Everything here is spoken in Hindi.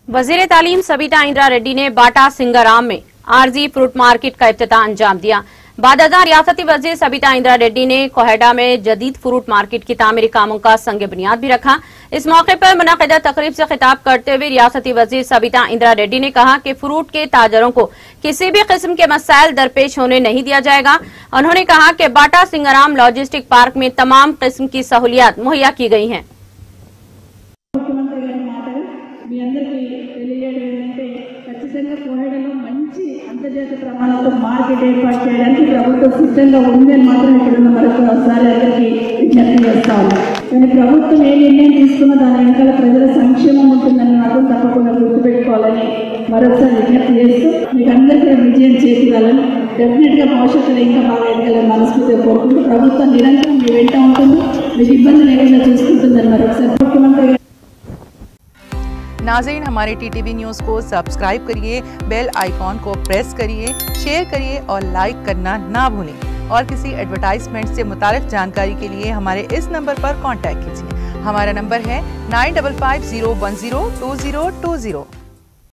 वजीर तालीम सबिता इंदिरा रेड्डी ने बाटा सिंगाराम में आरजी फ्रूट मार्केट का इफ्तिताह अंजाम दिया। बादशाह रियासती वजीर सबिता इंदिरा रेड्डी ने कोहेडा में जदीद फ्रूट मार्केट की तामीरी कामों का संग बुनियाद भी रखा। इस मौके पर मुनक़िदा तकरीब से खिताब करते हुए रियासती वजीर सबिता इंदिरा रेड्डी ने कहा कि फ्रूट के ताजरों को किसी भी किस्म के मसाइल दरपेश होने नहीं दिया जाएगा। उन्होंने कहा कि बाटा सिंगाराम लॉजिस्टिक पार्क में तमाम किस्म की सहूलियात मुहैया की गई हैं। కోహెడలో మంచి అంతర్జాతీయ ప్రమాణాలతో మార్కెట్ ఏర్పాటు చేయడానికి ప్రభుత్వం సిద్ధంగా ఉందని మాత్రం ఇక్కడ ఉన్న మరొకసారి అందరికీ విజ్ఞప్తి చేస్తా ఉన్నాం. కానీ ప్రభుత్వం ఏ నిర్ణయం తీసుకున్నా దాని వెనకాల ప్రజల సంక్షేమం ఉంటుందని మాత్రం తప్పకుండా గుర్తుపెట్టుకోవాలని మరొకసారి విజ్ఞప్తి చేస్తూ మీకు అందరికీ విజయం చేకూరాలని డెఫినెట్గా భవిష్యత్తులో ఇంకా బాగా ఎదగాలని మనస్ఫూర్తిగా కోరుకుంటూ ప్రభుత్వం నిరంతరం మీ వెంట ఉంటుంది, మీకు ఇబ్బంది లేకుండా చూసుకుంటుందని మరొకసారి ముఖ్యమంత్రి नाज़रीन, हमारे टीटीवी न्यूज़ को सब्सक्राइब करिए, बेल आइकॉन को प्रेस करिए, शेयर करिए और लाइक करना ना भूलें। और किसी एडवर्टाइजमेंट से मुताल्लिक़ जानकारी के लिए हमारे इस नंबर पर कांटेक्ट कीजिए। हमारा नंबर है 9550102020।